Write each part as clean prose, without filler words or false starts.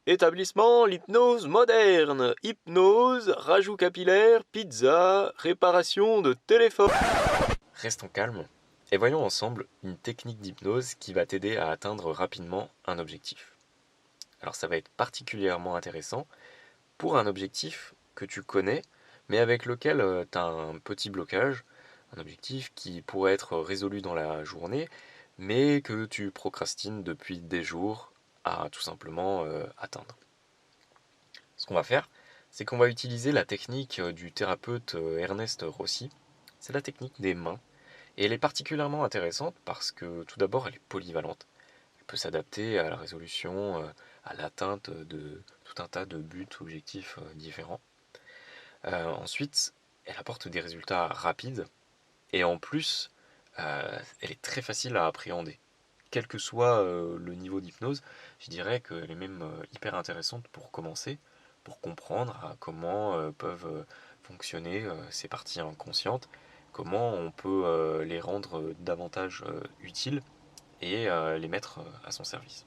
Établissement, l'hypnose moderne. Hypnose, rajout capillaire, pizza, réparation de téléphone. Restons calmes et voyons ensemble une technique d'hypnose qui va t'aider à atteindre rapidement un objectif. Alors ça va être particulièrement intéressant pour un objectif que tu connais, mais avec lequel tu as un petit blocage, un objectif qui pourrait être résolu dans la journée, mais que tu procrastines depuis des jours à tout simplement atteindre. Ce qu'on va faire, c'est qu'on va utiliser la technique du thérapeute Ernest Rossi. C'est la technique des mains. Et elle est particulièrement intéressante parce que tout d'abord, elle est polyvalente. Elle peut s'adapter à la résolution, à l'atteinte de tout un tas de buts, objectifs différents. Ensuite, elle apporte des résultats rapides et en plus, elle est très facile à appréhender. Quel que soit le niveau d'hypnose, je dirais qu'elle est même hyper intéressante pour commencer, pour comprendre comment peuvent fonctionner ces parties inconscientes, comment on peut les rendre davantage utiles et les mettre à son service.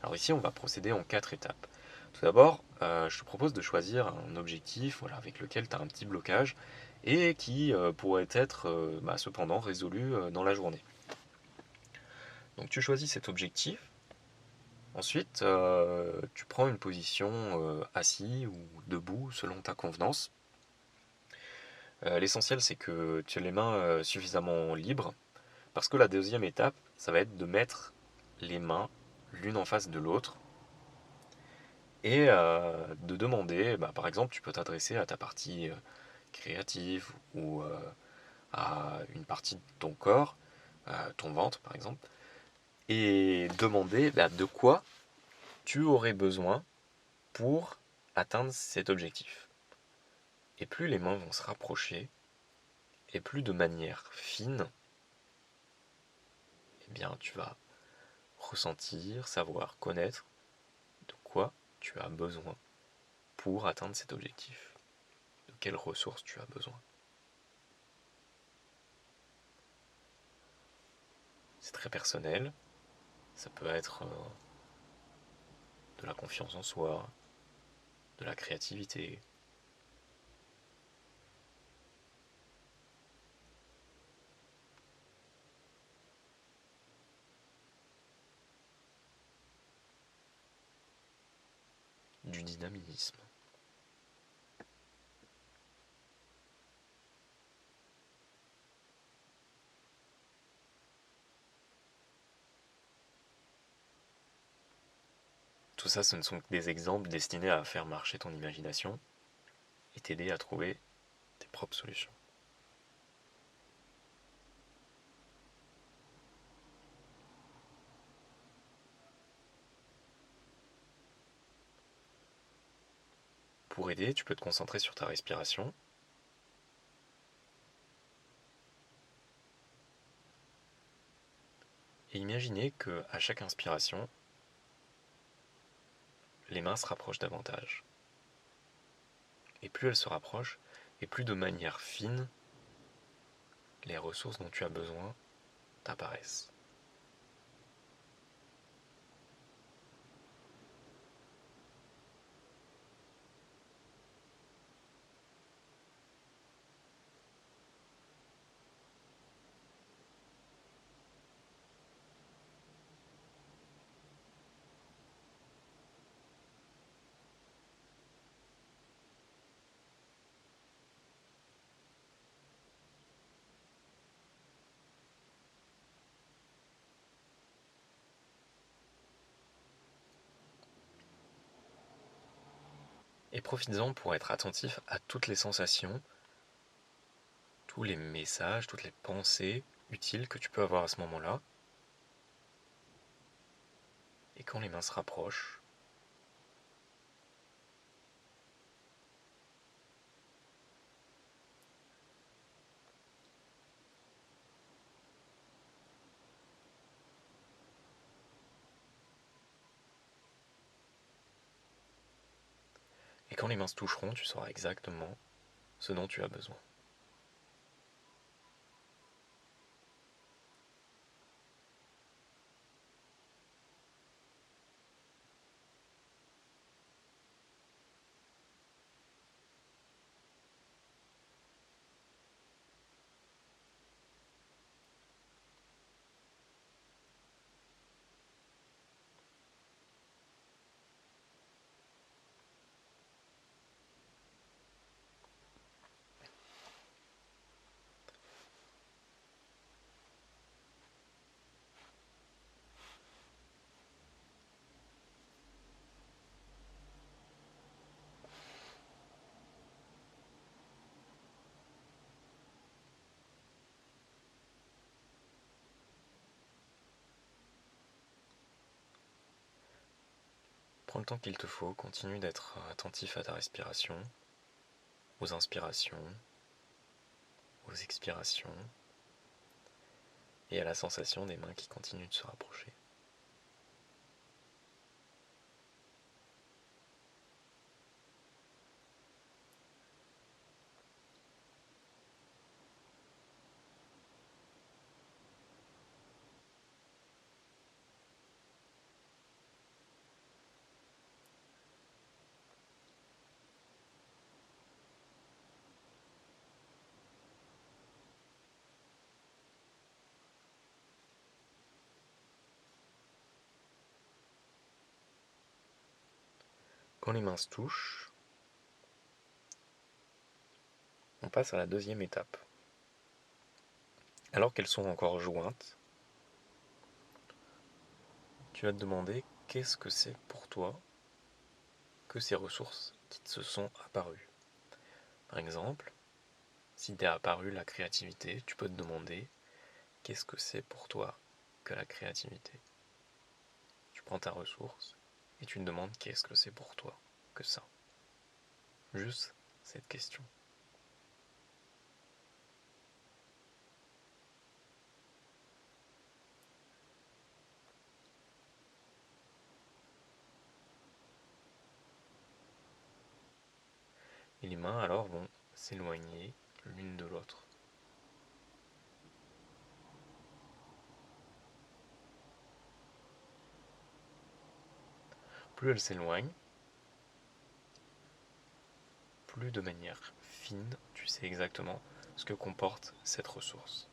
Alors ici, on va procéder en 4 étapes. Tout d'abord, je te propose de choisir un objectif voilà, avec lequel tu as un petit blocage et qui pourrait être cependant résolu dans la journée. Donc tu choisis cet objectif. Ensuite, tu prends une position assis ou debout selon ta convenance. L'essentiel, c'est que tu aies les mains suffisamment libres parce que la deuxième étape, ça va être de mettre les mains l'une en face de l'autre et de demander, par exemple, tu peux t'adresser à ta partie créative ou à une partie de ton corps, ton ventre par exemple, et demander de quoi tu aurais besoin pour atteindre cet objectif. Et plus les mains vont se rapprocher, et plus de manière fine, eh bien tu vas ressentir, savoir, connaître de quoi tu as besoin pour atteindre cet objectif, de quelles ressources tu as besoin. C'est très personnel, ça peut être de la confiance en soi, de la créativité, du dynamisme. Tout ça, ce ne sont que des exemples destinés à faire marcher ton imagination et t'aider à trouver tes propres solutions. Pour aider, tu peux te concentrer sur ta respiration et imaginer que à chaque inspiration, les mains se rapprochent davantage. Et plus elles se rapprochent, et plus de manière fine, les ressources dont tu as besoin t'apparaissent. Et profites-en pour être attentif à toutes les sensations, tous les messages, toutes les pensées utiles que tu peux avoir à ce moment-là. Et quand les mains se rapprochent, et quand les mains se toucheront, tu sauras exactement ce dont tu as besoin. Prends le temps qu'il te faut, continue d'être attentif à ta respiration, aux inspirations, aux expirations et à la sensation des mains qui continuent de se rapprocher. Quand les mains se touchent, on passe à la deuxième étape. Alors qu'elles sont encore jointes, tu vas te demander qu'est-ce que c'est pour toi que ces ressources qui te sont apparues. Par exemple, si t'est apparue la créativité, tu peux te demander qu'est-ce que c'est pour toi que la créativité. Tu prends ta ressource et tu te demandes qu'est-ce que c'est pour toi que ça. Juste cette question. Et les mains alors vont s'éloigner l'une de l'autre. Plus elles s'éloignent, plus de manière fine, tu sais exactement ce que comporte cette ressource.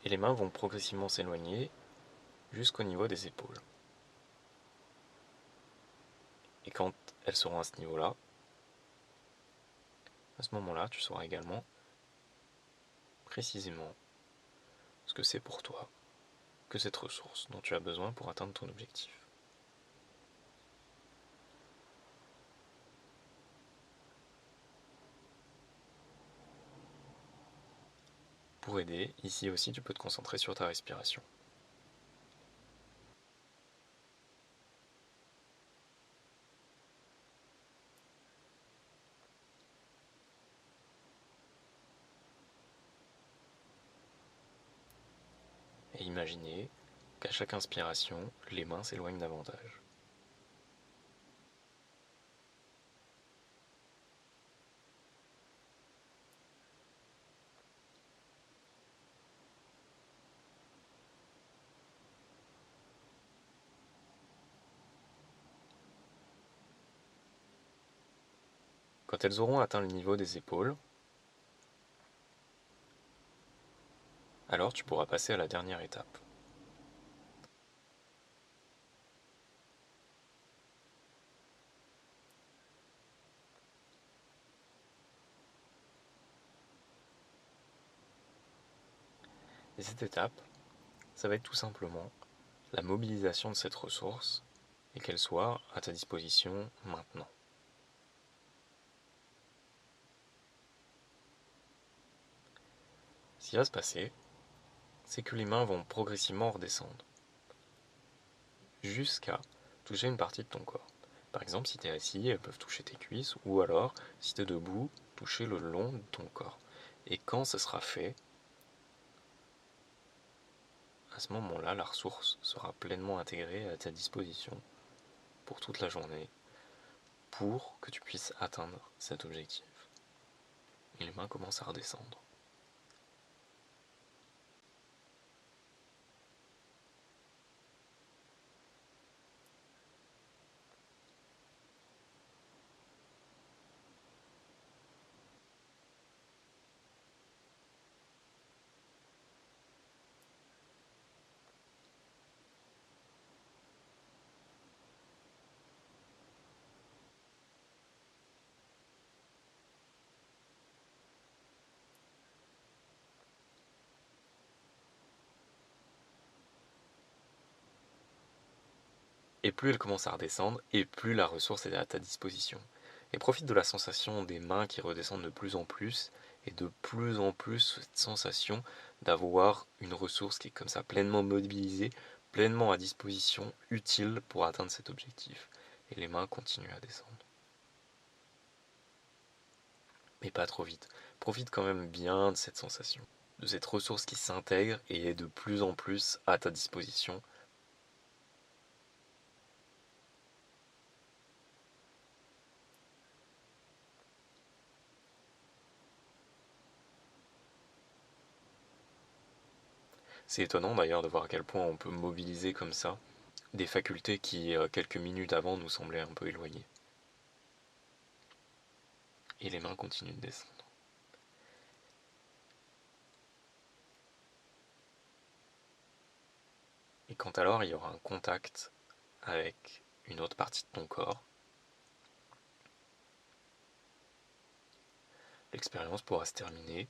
Et les mains vont progressivement s'éloigner jusqu'au niveau des épaules. Et quand elles seront à ce niveau-là, à ce moment-là, tu sauras également précisément ce que c'est pour toi que cette ressource dont tu as besoin pour atteindre ton objectif. Pour aider, ici aussi tu peux te concentrer sur ta respiration. Et imaginez qu'à chaque inspiration, les mains s'éloignent davantage. Quand elles auront atteint le niveau des épaules, alors tu pourras passer à la dernière étape. Et cette étape, ça va être tout simplement la mobilisation de cette ressource et qu'elle soit à ta disposition maintenant. Ce qui va se passer, c'est que les mains vont progressivement redescendre jusqu'à toucher une partie de ton corps. Par exemple, si tu es assis, elles peuvent toucher tes cuisses, ou alors, si tu es debout, toucher le long de ton corps. Et quand ce sera fait, à ce moment-là, la ressource sera pleinement intégrée à ta disposition pour toute la journée, pour que tu puisses atteindre cet objectif. Et les mains commencent à redescendre. Et plus elle commence à redescendre, et plus la ressource est à ta disposition. Et profite de la sensation des mains qui redescendent de plus en plus, et de plus en plus cette sensation d'avoir une ressource qui est comme ça pleinement mobilisée, pleinement à disposition, utile pour atteindre cet objectif. Et les mains continuent à descendre. Mais pas trop vite. Profite quand même bien de cette sensation, de cette ressource qui s'intègre et est de plus en plus à ta disposition. C'est étonnant d'ailleurs de voir à quel point on peut mobiliser comme ça des facultés qui, quelques minutes avant, nous semblaient un peu éloignées. Et les mains continuent de descendre. Et quand alors il y aura un contact avec une autre partie de ton corps, l'expérience pourra se terminer,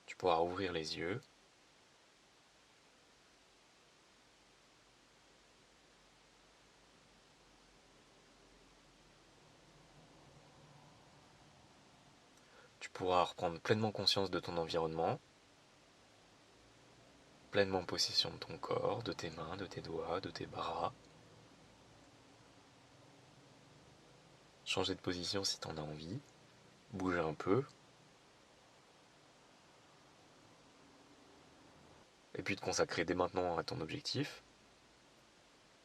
tu pourras ouvrir les yeux, tu pourras reprendre pleinement conscience de ton environnement, pleinement possession de ton corps, de tes mains, de tes doigts, de tes bras. Changer de position si t'en as envie, bouger un peu, et puis te consacrer dès maintenant à ton objectif,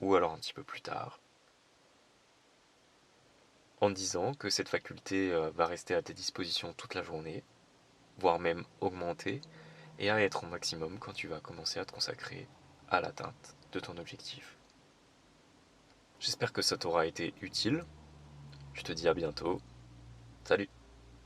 ou alors un petit peu plus tard, en disant que cette faculté va rester à tes dispositions toute la journée, voire même augmenter, et à être au maximum quand tu vas commencer à te consacrer à l'atteinte de ton objectif. J'espère que ça t'aura été utile, je te dis à bientôt, salut!